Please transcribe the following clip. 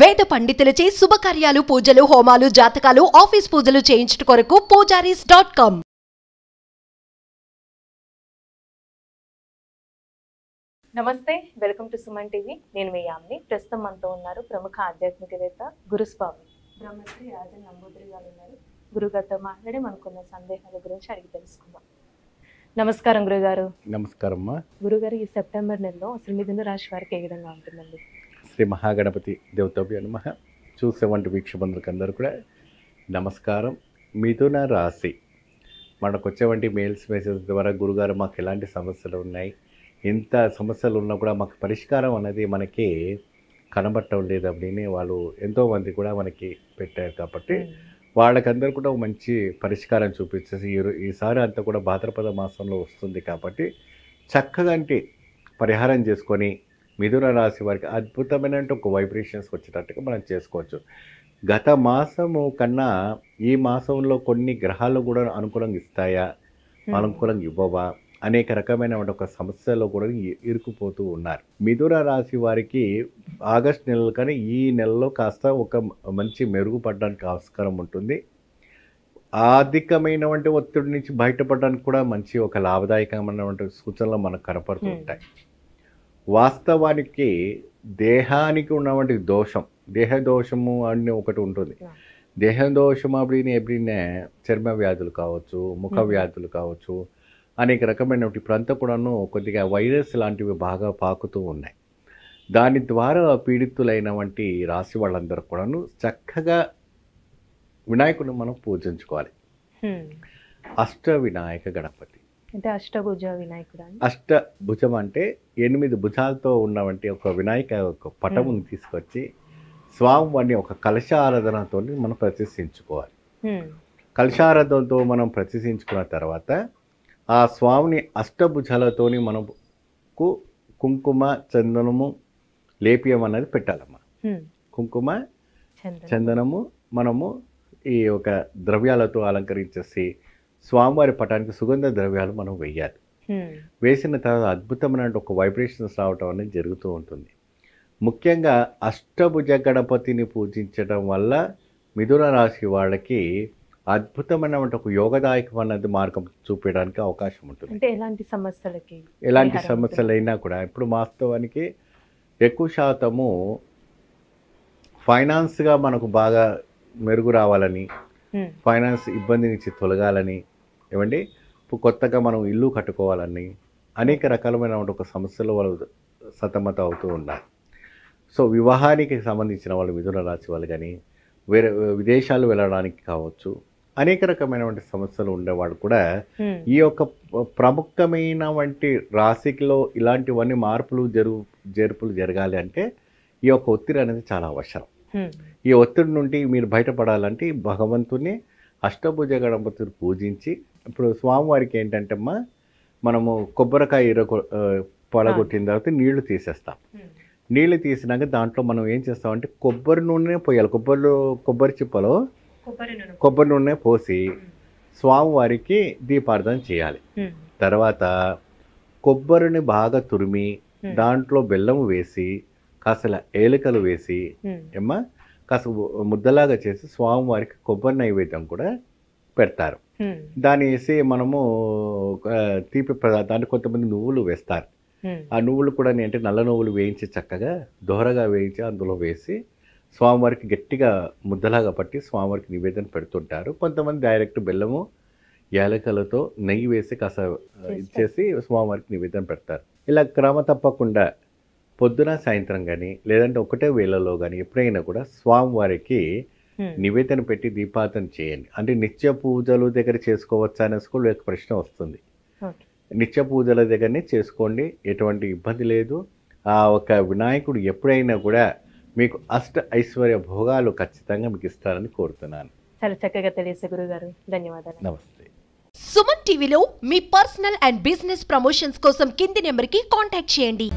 వేద పండితులచే శుభకార్యాలు, పూజలు, హోమాలు, జాతకాలు, ఆఫీస్ పూజలు చేయించుట కొరకు పూజారీస్.com. నమస్తే, వెల్కమ్ టు సుమన్ టీవీ. నేను మీ యామిని. ప్రస్తుతం మనతో ఉన్నారు ప్రముఖ ఆధ్యాత్మికవేత్త గురుస్వామి బ్రహ్మశ్రీ రాజన్ నంబూద్రి గారు ఉన్నారు. గురుగారితో మాట్లాడి మనకున్న సందేహాల గురించి అడిగి తెలుసుకుందాం. నమస్కారం గురుగారు. నమస్కారం అమ్మా. గురుగారు, ఈ సెప్టెంబర్ నెలలో అసలు మిథున రాశి వారికి ఏ విధంగా ఉంటుందండి? శ్రీ మహాగణపతి దేవతాభ్యో నమః. చూసేవంటి వీక్షబంధులకు అందరూ కూడా నమస్కారం. మిథున రాశి మనకు వచ్చేవంటి మెయిల్స్ మెసేజ్ ద్వారా గురుగారు మాకు ఎలాంటి సమస్యలు ఉన్నాయి, ఇంత సమస్యలు ఉన్నా కూడా మాకు పరిష్కారం అనేది మనకి కనబట్టం లేదు அப்படின்னு వాళ్ళు ఎంతోమంది కూడా మనకి పెట్టారు. కాబట్టి వాళ్ళకందరూ కూడా మంచి పరిష్కారం చూపించేసి ఈసారి అంతా కూడా భాద్రపద మాసంలో వస్తుంది కాబట్టి చక్కగా పరిహారం చేసుకొని మిథున రాశి వారికి అద్భుతమైన ఒక వైబ్రేషన్స్ వచ్చేటట్టుగా మనం చేసుకోవచ్చు. గత మాసము కన్నా ఈ మాసంలో కొన్ని గ్రహాలు కూడా అనుకూలంగా ఇస్తాయా, అనుకూలంగా ఇవ్వవా, అనేక రకమైన ఒక సమస్యలో కూడా ఇరుకుపోతూ ఉన్నారు. మిథున రాశి వారికి ఆగస్ట్ నెలలో కానీ ఈ నెలలో కాస్త ఒక మంచి మెరుగుపడడానికి ఆస్కారం ఉంటుంది. ఆర్థికమైనటువంటి ఒత్తిడి నుంచి బయటపడడానికి కూడా మంచి ఒక లాభదాయకమైనటువంటి సూచనలు మనకు కనపడుతూ ఉంటాయి. వాస్తవానికి దేహానికి ఉన్నటువంటి దోషం, దేహ దోషము అని ఒకటి ఉంటుంది. దేహ దోషం ఎప్పుడైనా చర్మ వ్యాధులు కావచ్చు, ముఖ వ్యాధులు కావచ్చు, అనేక రకమైనటువంటి ఇప్పుడు అంతా కూడాను కొద్దిగా వైరస్ లాంటివి బాగా పాకుతూ ఉన్నాయి. దాని ద్వారా పీడితులైనటువంటి రాశి వాళ్ళందరూ కూడాను చక్కగా వినాయకుడిని మనం పూజించుకోవాలి. అష్ట వినాయక గణపతి అంటే అష్టభుజ వినాయకుడు. అష్టభుజం అంటే 8 భుజాలతో ఉన్నవంటి ఒక వినాయక ఒక పటమును తీసుకొచ్చి స్వామివారిని ఒక కలశారాధనతో మనం ప్రతిష్ఠించుకోవాలి. కలశారాధనతో మనం ప్రతిష్ఠించుకున్న తర్వాత ఆ స్వామిని అష్టభుజాలతోని మనకు కుంకుమ చందనము లేప్యం అనేది పెట్టాలమ్మా. కుంకుమ చందనము మనము ఈ ఒక ద్రవ్యాలతో అలంకరించేసి స్వామివారి పటానికి సుగంధ ద్రవ్యాలు మనం వేయాలి. వేసిన తర్వాత అద్భుతమైన ఒక వైబ్రేషన్స్ రావటం అనేది జరుగుతూ ఉంటుంది. ముఖ్యంగా అష్టభుజ గణపతిని పూజించడం వల్ల మిథున రాశి వాళ్ళకి అద్భుతమైన ఒక యోగదాయకమైనది మార్గం చూపించడానికి అవకాశం ఉంటుంది. అంటే ఎలాంటి సమస్యలకి, ఎలాంటి సమస్యలైనా కూడా ఇప్పుడు వాస్తవానికి ఎక్కువ శాతము ఫైనాన్స్గా మనకు బాగా మెరుగు రావాలని, ఫైనాన్స్ ఇబ్బంది నుంచి తొలగాలని, ఏమండి కొత్తగా మనం ఇల్లు కట్టుకోవాలని అనేక రకాలమైన ఒక సమస్యలు వాళ్ళు సతమతం అవుతూ ఉన్నారు. సో వివాహానికి సంబంధించిన వాళ్ళు మిథున రాశి వాళ్ళు కానీ వేరే విదేశాలు వెళ్ళడానికి కావచ్చు, అనేక రకమైనటువంటి సమస్యలు ఉండేవాడు కూడా ఈ యొక్క ప్రముఖమైన వంటి రాశిలో ఇలాంటివన్నీ మార్పులు జరుపులు జరగాలి అంటే ఈ యొక్క ఒత్తిడి అనేది చాలా అవసరం. ఈ ఒత్తిడి నుండి మీరు బయటపడాలంటే భగవంతుని అష్టభుజ గణపతిని పూజించి, ఇప్పుడు స్వామివారికి ఏంటంటే అమ్మా మనము కొబ్బరికాయ పడగొట్టిన తర్వాత నీళ్లు తీసేస్తాం. నీళ్లు తీసినాక దాంట్లో మనం ఏం చేస్తామంటే కొబ్బరి నూనె పోయాలి. కొబ్బరి చిప్పలో కొబ్బరి నూనె పోసి స్వామివారికి దీపార్థన చేయాలి. తర్వాత కొబ్బరిని బాగా తురిమి దాంట్లో బెల్లం వేసి కాస్త ఏలకలు వేసి ఏమ్మా కాస్త ముద్దలాగా చేసి స్వామివారికి కొబ్బరి నైవేద్యం కూడా పెడతారు. దాన్ని వేసి మనము తీపి దాంట్లో కొంతమంది నువ్వులు వేస్తారు. ఆ నువ్వులు కూడా అంటే నల్ల నువ్వులు వేయించి చక్కగా దోరగా వేయించి అందులో వేసి స్వామివారికి గట్టిగా ముద్దలాగా పట్టి స్వామివారికి నివేదన పెడుతుంటారు. కొంతమంది డైరెక్ట్ బెల్లము యాలకలతో నెయ్యి వేసి కాస్త ఇచ్చేసి స్వామివారికి నివేదన పెడతారు. ఇలా క్రమ తప్పకుండా పొద్దున సాయంత్రం కానీ లేదంటే ఒకటే వేళలో కానీ ఎప్పుడైనా కూడా స్వామివారికి నివేదన పెట్టి దీపార్థన చేయండి. అంటే నిత్య పూజలు దగ్గర చేసుకోవచ్చా అనే లేక ప్రశ్న వస్తుంది. నిత్య పూజల దగ్గరనే చేసుకోండి, ఎటువంటి ఇబ్బంది లేదు. ఆ ఒక వినాయకుడు ఎప్పుడైనా కూడా మీకు అష్ట ఐశ్వర్య భోగాలు ఖచ్చితంగా మీకు ఇస్తారని కోరుతున్నాను. చాలా చక్కగా తెలియసే గురుగారు, ధన్యవాదాలు. నమస్తే. సుమన్ టీవీలో మీ పర్సనల్ అండ్ బిజినెస్ ప్రమోషన్స్ కోసం కింది నెంబర్కి కాంటాక్ట్ చేయండి.